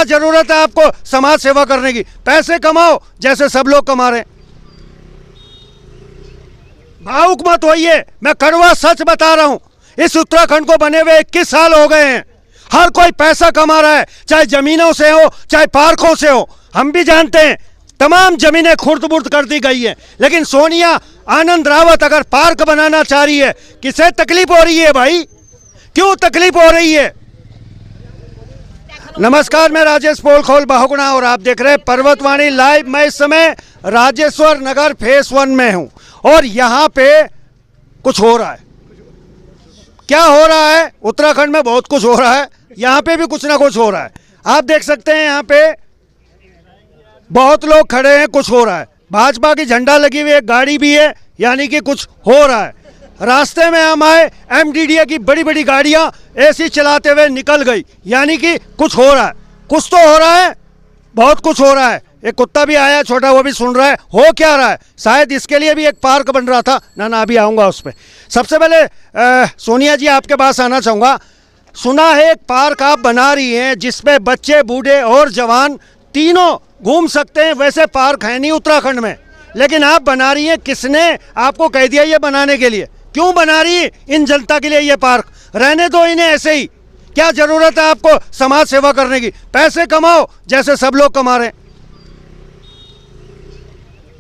क्या जरूरत है आपको समाज सेवा करने की? पैसे कमाओ जैसे सब लोग कमा रहे हैं। भावुक मत होइए, मैं कड़वा सच बता रहा हूं। इस उत्तराखंड को बने हुए 21 साल हो गए हैं। हर कोई पैसा कमा रहा है, चाहे जमीनों से हो चाहे पार्कों से हो। हम भी जानते हैं तमाम जमीनें खुर्द-बुर्द कर दी गई है, लेकिन सोनिया आनंद रावत अगर पार्क बनाना चाह रही है, किसे तकलीफ हो रही है भाई? क्यों तकलीफ हो रही है? नमस्कार, मैं राजेश पोलखोल बहुगुणा और आप देख रहे हैं पर्वतवाणी लाइव। मैं इस समय राजेश्वर नगर फेस 1 में हूं और यहाँ पे कुछ हो रहा है। क्या हो रहा है? उत्तराखंड में बहुत कुछ हो रहा है, यहाँ पे भी कुछ ना कुछ हो रहा है। आप देख सकते हैं यहाँ पे बहुत लोग खड़े हैं, कुछ हो रहा है। भाजपा की झंडा लगी हुई है, गाड़ी भी है, यानी कि कुछ हो रहा है। रास्ते में हम आए, एमडीडीए की बड़ी बड़ी गाड़ियां एसी चलाते हुए निकल गई, यानी कि कुछ हो रहा है। कुछ तो हो रहा है, बहुत कुछ हो रहा है। एक कुत्ता भी आया छोटा, वो भी सुन रहा है हो क्या रहा है। शायद इसके लिए भी एक पार्क बन रहा था ना, अभी आऊँगा उस पर। सबसे पहले सोनिया जी आपके पास आना चाहूँगा। सुना है एक पार्क आप बना रही हैं जिसमें बच्चे, बूढ़े और जवान तीनों घूम सकते हैं। वैसे पार्क है नहीं उत्तराखंड में, लेकिन आप बना रही हैं। किसने आपको कह दिया ये बनाने के लिए? क्यों बना रही है इन जनता के लिए ये पार्क? रहने दो इन्हें ऐसे ही। क्या जरूरत है आपको समाज सेवा करने की? पैसे कमाओ जैसे सब लोग कमा रहे हैं।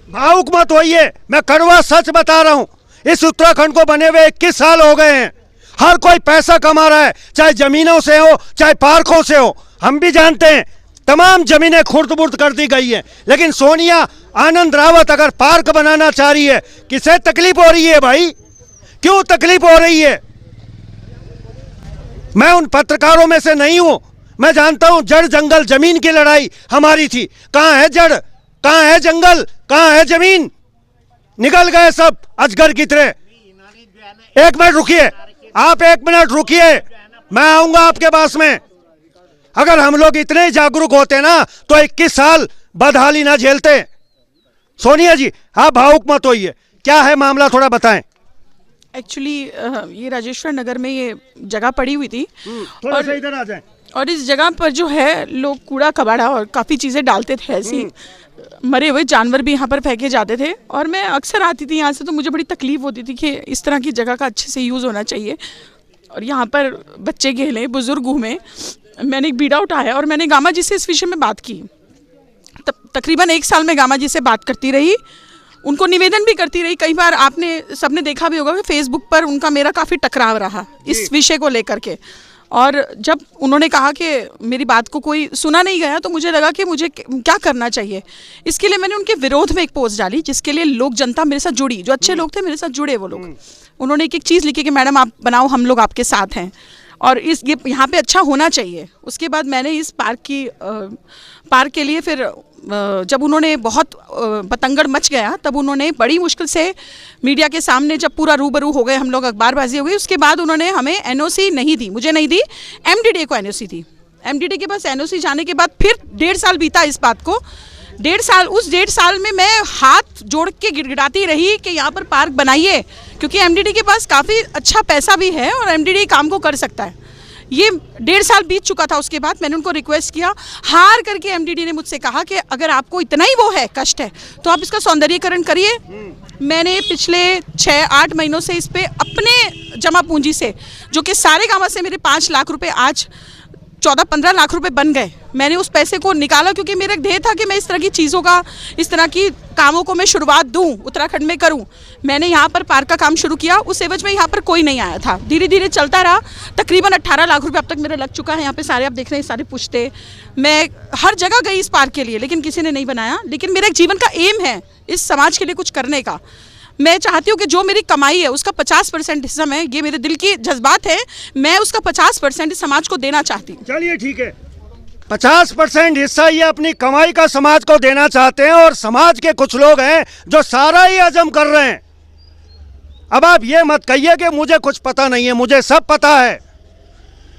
भावुक मत होइए, मैं कड़वा सच बता रहा हूं। इस उत्तराखंड को बने हुए 21 साल हो गए हैं। हर कोई पैसा कमा रहा है, चाहे जमीनों से हो चाहे पार्कों से हो। हम भी जानते हैं तमाम जमीनें खुर्द-बुर्द कर दी गई है, लेकिन सोनिया आनंद रावत अगर पार्क बनाना चाह रही है, किसे तकलीफ हो रही है भाई? क्यों तकलीफ हो रही है? मैं उन पत्रकारों में से नहीं हूं। मैं जानता हूं जड़ जंगल जमीन की लड़ाई हमारी थी। कहां है जड़, कहां है जंगल, कहां है जमीन? निकल गए सब अजगर की तरह। एक मिनट रुकिए, आप एक मिनट रुकिए, मैं आऊंगा आपके पास में। अगर हम लोग इतने जागरूक होते ना तो 21 साल बदहाली ना झेलते। सोनिया जी आप भावुक मत होइए, क्या है मामला थोड़ा बताएं। एक्चुअली ये राजेश्वर नगर में ये जगह पड़ी हुई थी थोड़ा सा इधर आ जाएं। और इस जगह पर जो है लोग कूड़ा कबाड़ा और काफ़ी चीज़ें डालते थे। ऐसी मरे हुए जानवर भी यहाँ पर फेंके जाते थे और मैं अक्सर आती थी यहाँ से, तो मुझे बड़ी तकलीफ़ होती थी कि इस तरह की जगह का अच्छे से यूज़ होना चाहिए। और यहाँ पर बच्चे खेले, बुज़ुर्ग घूमे। मैंने एक बीड़ा उठाया और मैंने गामा जी से इस विषय में बात की। तकरीबन 1 साल में गामा जी से बात करती रही, उनको निवेदन भी करती रही। कई बार आपने सबने देखा भी होगा कि फेसबुक पर उनका मेरा काफ़ी टकराव रहा इस विषय को लेकर के। और जब उन्होंने कहा कि मेरी बात को कोई सुना नहीं गया, तो मुझे लगा कि मुझे क्या करना चाहिए। इसके लिए मैंने उनके विरोध में एक पोस्ट डाली, जिसके लिए लोग जनता मेरे साथ जुड़ी, जो अच्छे लोग थे मेरे साथ जुड़े वो लोग। उन्होंने एक चीज़ लिखी कि मैडम आप बनाओ, हम लोग आपके साथ हैं और ये यहाँ पे अच्छा होना चाहिए। उसके बाद मैंने इस पार्क के लिए फिर जब उन्होंने बहुत बतंगड़ मच गया, तब उन्होंने बड़ी मुश्किल से मीडिया के सामने जब पूरा रूबरू हो गए, हम लोग अखबारबाजी हो गई, उसके बाद उन्होंने हमें एनओसी नहीं दी, मुझे नहीं दी, एमडीडीए को एनओसी दी। एमडीडीए के पास एनओसी जाने के बाद फिर 1.5 साल बीता इस बात को। 1.5 साल में मैं हाथ जोड़ के गिड़गिड़ाती रही कि यहाँ पर पार्क बनाइए, क्योंकि एमडीडीए के पास काफ़ी अच्छा पैसा भी है और एमडीडीए काम को कर सकता है। ये 1.5 साल बीत चुका था। उसके बाद मैंने उनको रिक्वेस्ट किया, हार करके एमडीडीए ने मुझसे कहा कि अगर आपको इतना ही वो है, कष्ट है, तो आप इसका सौंदर्यीकरण करिए। मैंने पिछले 6-8 महीनों से इस पे अपने जमा पूंजी से, जो कि सारे गांव से मेरे 5 लाख रुपए आज 14-15 लाख रुपए बन गए, मैंने उस पैसे को निकाला, क्योंकि मेरा ध्येय था कि मैं इस तरह की चीज़ों का, इस तरह की कामों को मैं शुरुआत दूं, उत्तराखंड में करूं। मैंने यहाँ पर पार्क का काम शुरू किया, उस एवज में यहाँ पर कोई नहीं आया था। धीरे धीरे चलता रहा, तकरीबन 18 लाख रुपए अब तक मेरा लग चुका है। यहाँ पे सारे आप देख रहे हैं, सारे पुश्ते, मैं हर जगह गई इस पार्क के लिए, लेकिन किसी ने नहीं बनाया। लेकिन मेरा एक जीवन का एम है इस समाज के लिए कुछ करने का। मैं चाहती हूँ कि जो मेरी कमाई है उसका 50% हिस्सा, मैं, ये मेरे दिल की जज्बात है, मैं उसका 50% इस समाज को देना चाहती हूँ। चलिए ठीक है, 50% हिस्सा ये अपनी कमाई का समाज को देना चाहते हैं, और समाज के कुछ लोग हैं जो सारा ही हजम कर रहे हैं। अब आप ये मत कहिए कि मुझे कुछ पता नहीं है, मुझे सब पता है,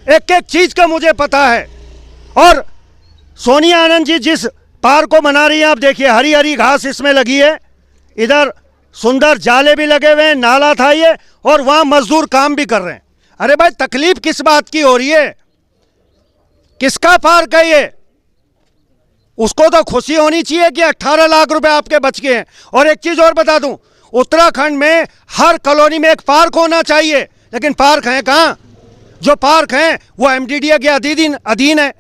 एक एक चीज का मुझे पता है। और सोनिया आनंद जी जिस पार्क को बना रही है, आप देखिए हरी हरी घास इसमें लगी है, इधर सुंदर जाले भी लगे हुए हैं, नाला था ये, और वहां मजदूर काम भी कर रहे हैं। अरे भाई तकलीफ किस बात की हो रही है? किसका पार्क है ये? उसको तो खुशी होनी चाहिए कि 18 लाख रुपए आपके बच गए हैं। और एक चीज और बता दूं, उत्तराखंड में हर कॉलोनी में एक पार्क होना चाहिए, लेकिन पार्क है कहाँ? जो पार्क हैं वो एमडीडीए के अधीन है,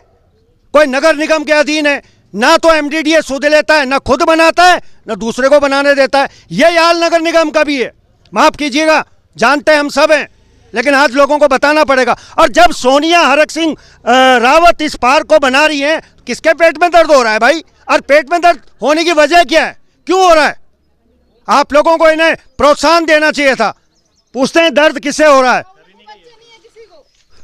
कोई नगर निगम के अधीन है। ना तो एमडीडीए सुध लेता है, ना खुद बनाता है, ना दूसरे को बनाने देता है। ये हाल नगर निगम का भी है। माफ कीजिएगा, जानते हैं हम सब हैं, लेकिन आज लोगों को बताना पड़ेगा। और जब सोनिया हरक सिंह रावत इस पार्क को बना रही हैं, किसके पेट में दर्द हो रहा है भाई? और पेट में दर्द होने की वजह क्या है, क्यों हो रहा है? आप लोगों को इन्हें प्रोत्साहन देना चाहिए था। पूछते हैं दर्द किससे हो रहा है।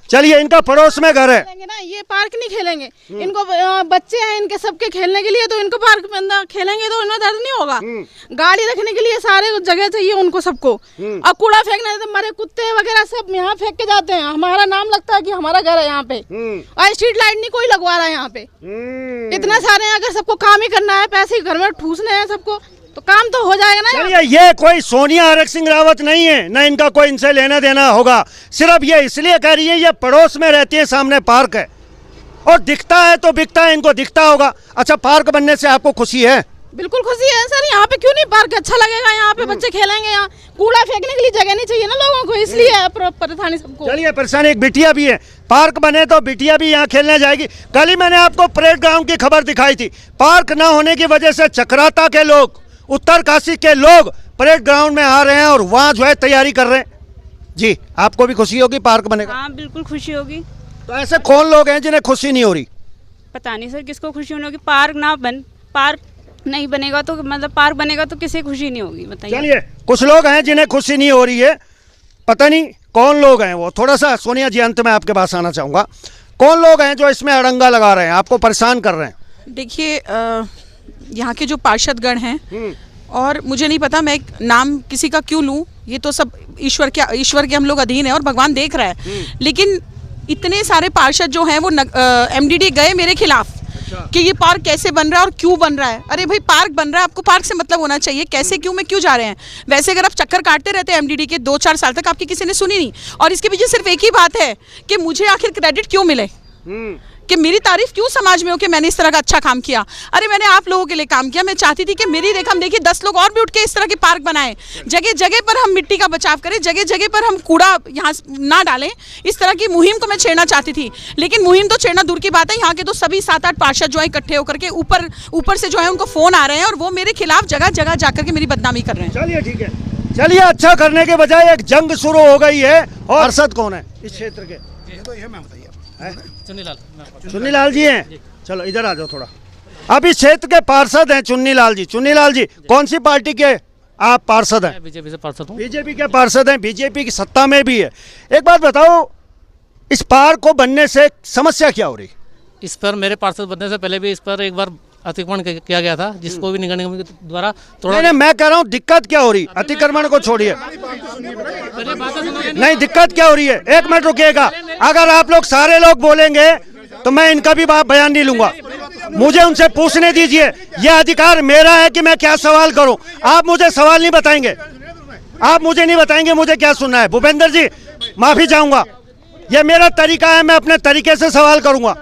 चलिए, इनका पड़ोस में घर है ना, ये पार्क नहीं खेलेंगे। इनको बच्चे हैं, इनके सबके खेलने के लिए, तो इनको पार्क में अंदर खेलेंगे तो इन्हें दर्द नहीं होगा। गाड़ी रखने के लिए सारे जगह चाहिए उनको सबको। और कूड़ा फेंकना, तो मरे कुत्ते वगैरह सब यहाँ फेंक के जाते हैं। हमारा नाम लगता है कि हमारा घर है यहाँ पे। और स्ट्रीट लाइट नहीं कोई लगवा रहा है यहाँ पे। इतना सारे हैं, अगर सबको काम ही करना है, पैसे घर में ठूसने हैं सबको, तो काम तो हो जाएगा ना। चलिए, ये कोई सोनिया हरक सिंह रावत नहीं है, ना इनका कोई इनसे लेना देना होगा। सिर्फ ये इसलिए कह रही है, ये पड़ोस में रहती है, सामने पार्क है और दिखता है तो बिकता है, इनको दिखता होगा। अच्छा, पार्क बनने से आपको खुशी है? बिल्कुल खुशी है सर। यहाँ पे क्यों नहीं पार्क अच्छा लगेगा? यहाँ पे बच्चे खेलेंगे, यहाँ कूड़ा फेंकने के लिए जगह नहीं चाहिए ना लोगों को, इसलिए परेशानी सबको। चलिए, परेशानी एक बिटिया भी है, पार्क बने तो बिटिया भी यहाँ खेलने जाएगी। कल ही मैंने आपको परेड ग्राउंड की खबर दिखाई थी। पार्क न होने की वजह से चक्राता के लोग, उत्तरकाशी के लोग परेड ग्राउंड में आ रहे हैं और वहाँ जो है तैयारी कर रहे हैं। जी, आपको भी खुशी होगी पार्क बनेगा? हाँ, बिल्कुल खुशी होगी। तो ऐसे कौन लोग हैं जिन्हें खुशी नहीं हो रही? पता नहीं सर किसको खुशी होगी। पार्क नहीं बनेगा तो, मतलब पार्क बनेगा तो किसी खुशी नहीं होगी, बताइए। चलिए, कुछ लोग हैं जिन्हें खुशी नहीं हो रही है, पता नहीं कौन लोग हैं वो। थोड़ा सा सोनिया जी, अंत में आपके पास आना चाहूँगा, कौन लोग हैं जो इसमें अड़ंगा लगा रहे हैं, आपको परेशान कर रहे हैं? देखिए, यहाँ के जो पार्षदगण हैं, और मुझे नहीं पता मैं एक नाम किसी का क्यों लूँ, ये तो सब ईश्वर के हम लोग अधीन है और भगवान देख रहा है। लेकिन इतने सारे पार्षद जो हैं वो एमडीडी गए मेरे खिलाफ कि ये पार्क कैसे बन रहा है और क्यों बन रहा है। अरे भाई, पार्क बन रहा है, आपको पार्क से मतलब होना चाहिए, कैसे क्यों में क्यों जा रहे हैं। वैसे अगर आप चक्कर काटते रहते हैं एमडीडी के 2-4 साल तक, आपकी किसी ने सुनी नहीं। और इसके पीछे सिर्फ एक ही बात है कि मुझे आखिर क्रेडिट क्यों मिले, कि मेरी तारीफ क्यों समाज में हो कि मैंने इस तरह का अच्छा काम किया। अरे मैंने आप लोगों के लिए काम किया। मैं चाहती थी कि मेरी रेखा हम देखिए 10 लोग और भी उठ के इस तरह के पार्क बनाएं। जगह जगह पर हम मिट्टी का बचाव करें, जगह जगह पर हम कूड़ा यहाँ ना डालें। इस तरह की मुहिम को मैं छेड़ना चाहती थी, लेकिन मुहिम तो छेड़ना दूर की बात है। यहाँ के तो सभी 7-8 पार्षद जो है इकट्ठे होकर के ऊपर से जो है उनको फोन आ रहे हैं और वो मेरे खिलाफ जगह जगह जाकर के मेरी बदनामी कर रहे हैं। चलिए, ठीक है। चलिए, अच्छा करने के बजाय एक जंग शुरू हो गई है। और पार्षद कौन है इस क्षेत्र के? चुन्नी लाल जी हैं। चलो इधर आ जाओ थोड़ा। अब इस क्षेत्र के पार्षद हैं चुन्नी लाल जी। चुन्नी लाल जी, कौन सी पार्टी के आप पार्षद हैं? बीजेपी से पार्षद हूँ। बीजेपी के पार्षद हैं, बीजेपी की सत्ता में भी है। एक बात बताओ, इस पार्क को बनने से समस्या क्या हो रही? इस पर मेरे पार्षद बनने से पहले भी इस पर एक बार अतिक्रमण किया गया था, जिसको भी निगम निगम के द्वारा थोड़ा। नहीं, मैं कह रहा हूँ दिक्कत क्या हो रही? अतिक्रमण को छोड़िए, नहीं दिक्कत क्या हो रही है? एक मिनट रुकिएगा। अगर आप लोग सारे लोग बोलेंगे तो मैं इनका भी बयान नहीं लूंगा। मुझे उनसे पूछने दीजिए, यह अधिकार मेरा है कि मैं क्या सवाल करूं। आप मुझे सवाल नहीं बताएंगे, आप मुझे नहीं बताएंगे मुझे क्या सुनना है। भूपेंद्र जी, माफी चाहूंगा, यह मेरा तरीका है, मैं अपने तरीके से सवाल करूंगा।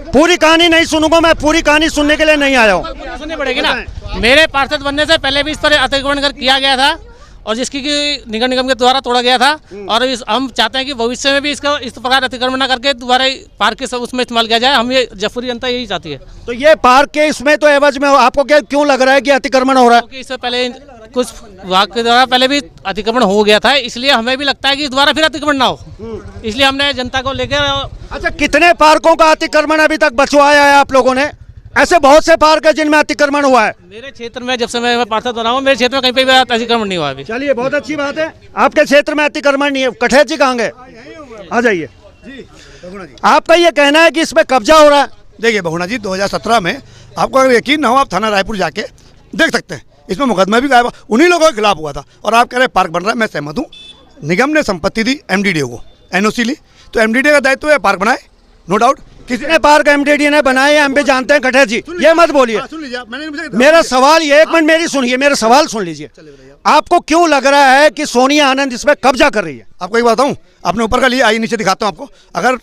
पूरी कहानी नहीं सुनूंगा मैं, पूरी कहानी सुनने के लिए नहीं आया हूँ। सुननी पड़ेगी ना। मेरे पार्षद बनने से पहले भी इस पर अतिक्रमण किया गया था और जिसकी निगम निगम के द्वारा तोड़ा गया था। और हम चाहते हैं कि भविष्य में भी इसका इस प्रकार अतिक्रमण न करके दोबारा पार्क के सब उसमें इस्तेमाल किया जाए। हम ये जफूरी जनता यही चाहती है। तो ये पार्क के इसमें तो एवज में आपको क्या क्यों लग रहा है कि अतिक्रमण हो रहा है? क्योंकि इससे पहले कुछ विभाग के द्वारा पहले भी अतिक्रमण हो गया था, इसलिए हमें भी लगता है कि दोबारा फिर अतिक्रमण ना हो, इसलिए हमने जनता को लेकर। अच्छा, कितने पार्कों का अतिक्रमण अभी तक बचवाया है आप लोगों ने? ऐसे बहुत से पार्क है जिनमें अतिक्रमण हुआ है। मेरे क्षेत्र में जब से मैं पार्षद बना हूँ, मेरे क्षेत्र में कहीं पे भी अतिक्रमण नहीं हुआ अभी। चलिए, बहुत अच्छी बात है, आपके क्षेत्र में अतिक्रमण नहीं है। कठेर जी कहाँ गए? आ जाइए। आपका ये कहना है कि इसमें कब्जा हो रहा है? देखिए बहुणा जी, 2017 में आपको अगर यकीन ना हो, आप थाना रायपुर जाके देख सकते हैं। इसमें मुकदमा भी गायब उन्हीं लोगों के खिलाफ हुआ था। और आप कह रहे हैं पार्क बन रहा है, मैं सहमत हूँ। निगम ने संपत्ति दी, एमडीडीए को एनओसी ली, तो एमडीडीए का दायित्व है पार्क बनाए, नो डाउट। कितने पार्क एमडीडीए ने बनाए हम भी जानते हैं। कठेर जी, ये मत बोलिए। मेरा सवाल ये, एक मिनट मेरी सुनिए, मेरा सवाल सुन लीजिए। आपको क्यों लग रहा है कि सोनिया आनंद इसमें कब्जा कर रही है? आपको एक बताऊं, अपने ऊपर का लिए आइए नीचे दिखाता हूं आपको। अगर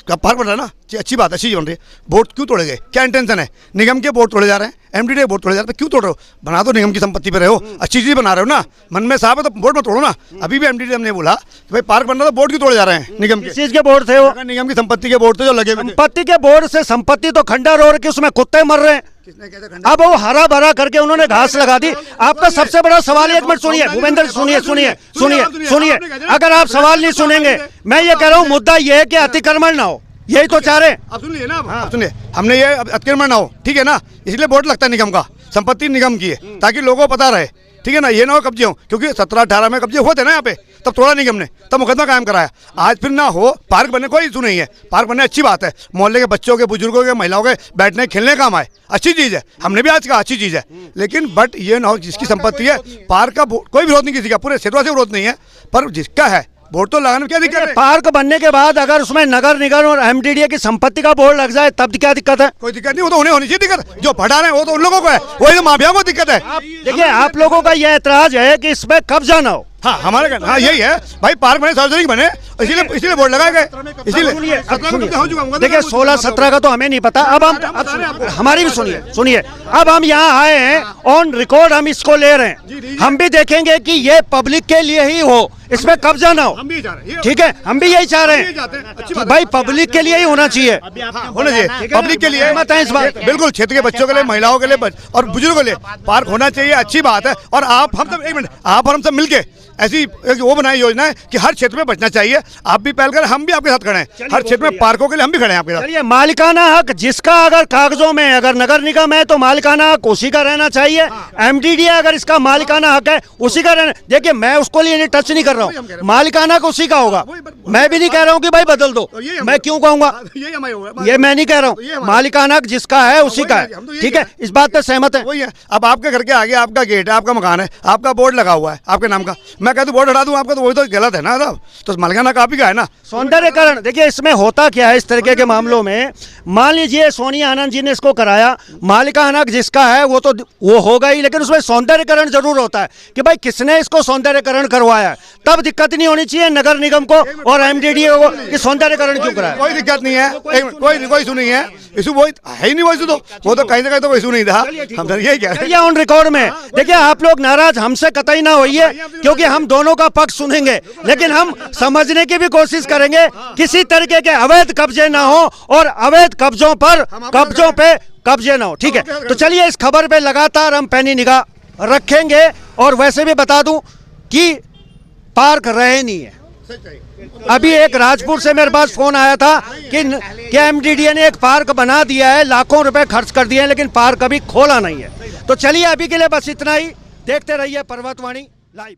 पार्क बन रहा है ना, अच्छी बात है, अच्छी चीज़ बन रही है। बोर्ड क्यों तोड़े गए, क्या इंटेंशन है? निगम के बोर्ड तोड़े जा रहे हैं, एमडीडीए बोर्ड तोड़े जा रहे हैं, क्यों तोड़ रहे हो? बना तो निगम की संपत्ति पे रहे हो, अच्छी चीज़ बना रहे हो ना, मन में साफ है तो बोर्ड में तोड़ो ना। अभी भी एमडीडीए ने बोला कि भाई पार्क बन रहा था, बोर्ड क्यों तोड़े जा रहे हैं? निगम किस चीज के बोर्ड थे वो? निगम की संपत्ति के बोर्ड थे जो लगे हुए थे। संपत्ति के बोर्ड से संपत्ति तो खंडर हो रही, उसमें कुत्ते मर रहे हैं। किसने कहते खंडर? अब वो हरा भरा करके उन्होंने घास लगा दी। आपका सबसे बड़ा सवाल, एक मिनट सुनिए भूपेंद्र, सुनिए सुनिए सुनिए सुनिए, अगर आप सवाल नहीं सुनेंगे, मैं ये कह रहा हूँ मुद्दा ये है कि अतिक्रमण ना हो, यही तो चाह रहे हैं। आप सुनिए ना, आप सुनिए, हमने ये अतिक्रमण ना हो, ठीक है ना, इसलिए बोर्ड लगता है निगम का, संपत्ति निगम की है, ताकि लोगों को पता रहे, ठीक है ना, ये ना हो कब्जे हो, क्योंकि 17-18 में कब्जे हुए थे ना यहाँ पे, तब तोड़ा निगम ने, तब मुकदमा कायम कराया। आज फिर ना हो, पार्क बनने कोई इशू नहीं है, पार्क बनने अच्छी बात है, मोहल्ले के बच्चों के, बुजुर्गों के, महिलाओं के बैठने खेलने काम आए, अच्छी चीज़ है, हमने भी आज कहा अच्छी चीज़ है। लेकिन बट ये ना हो जिसकी संपत्ति है, पार्क का कोई विरोध नहीं किसी का, पूरे क्षेत्र से विरोध नहीं है, पर जिसका है बोर्ड तो लगाने में क्या दिक्कत है? पार्क बनने के बाद अगर उसमें नगर निगम और एमडीडीए की संपत्ति का बोर्ड लग जाए तब क्या दिक्कत है? कोई दिक्कत नहीं, वो तो उन्हें होनी चाहिए दिक्कत, जो फटा रहे हैं वो तो उन लोगों को है, वही तो माफियाओं को दिक्कत है। देखिए आप लोगों का यह ऐतराज है कि इसमें कब्जा ना हो। हाँ हमारे कहना, हाँ यही है भाई, पार्क बने, सार्वजनिक बने, इसीलिए बोर्ड लगाए गए, इसीलिए। देखिए 16-17 का तो हमें नहीं पता, अब हमारी भी सुनिए, अब हम यहाँ आए हैं, ऑन रिकॉर्ड हम इसको ले रहे हैं, हम भी देखेंगे कि ये पब्लिक के लिए ही हो, इसमें कब्जा ना हो, ठीक है, हम भी यही चाह रहे हैं भाई, पब्लिक के लिए ही होना चाहिए, होना चाहिए पब्लिक के लिए, मत है इस बात, बिल्कुल, क्षेत्र के बच्चों के लिए, महिलाओं के लिए और बुजुर्गों के लिए पार्क होना चाहिए, अच्छी बात है। और आप हम सब, एक मिनट, आप और हम सब मिलके ऐसी एक वो बनाई योजना है कि हर क्षेत्र में बचना चाहिए, आप भी पहल करें, हम भी आपके साथ खड़े हैं, हर क्षेत्र में पार्कों के लिए हम भी खड़े हैं आपके साथ। चलिए, मालिकाना हक जिसका अगर कागजों में अगर नगर निगम है तो मालिकाना हक उसी का रहना चाहिए, एमडीडीए अगर इसका मालिकाना हक है उसी का रहना। देखिए मैं उसको लिए टच नहीं कर रहा हूँ, मालिकाना हक उसी का होगा, मैं भी नहीं कह रहा हूँ कि भाई बदल दो, मैं क्यों कहूँगा, ये मैं नहीं कह रहा हूँ, मालिकाना हक जिसका है उसी का है, ठीक है, इस बात पे सहमत है। वही है, अब आपके घर के आगे आपका गेट है, आपका मकान है, आपका बोर्ड लगा हुआ है आपके नाम का, मैं कहता हूँ बोर्ड हटा दूं आपका, तो वही तो गलत है ना साहब, तो मालिकाना आप ही का है ना। सौंदर्यकरण, देखिए इसमें होता क्या है इस तरीके के मामलों में, मान लीजिए सोनिया आनंद जी ने इसको कराया, मालिकाना हक जिसका है वो तो वो होगा ही, लेकिन उसमें सौंदर्यकरण जरूर होता है कि भाई किसने इसको सौंदर्यकरण करवाया है, तब दिक्कत नहीं होनी चाहिए नगर निगम को और एमडीडीए को कि सौंदर्यकरण क्यों कराया। कोई दिक्कत नहीं है, कोई इशू नहीं है, इशू वो है ही नहीं, वो इशू तो वो तो कहीं ना कहीं तो कोई इशू नहीं था, हम सर यही कह रहे हैं ऑन रिकॉर्ड में। देखिए आप लोग नाराज हमसे कतई ना होइए, क्योंकि हम दोनों का पक्ष सुनेंगे, लेकिन हम समझने की भी कोशिश करेंगे, किसी तरीके के अवैध कब्जे ना हो और अवैध कब्जों पे कब्जे ना हो, ठीक है। तो चलिए इस खबर पे लगातार हम पैनी निगाह रखेंगे, और वैसे भी बता दूं कि पार्क रहे नहीं है। अभी एक राजपुर से मेरे पास फोन आया था कि एमडीडीए ने एक पार्क बना दिया है, लाखों रुपए खर्च कर दिए हैं, लेकिन पार्क अभी खोला नहीं है। तो चलिए अभी के लिए बस इतना ही, देखते रहिए पर्वतवाणी लाइव।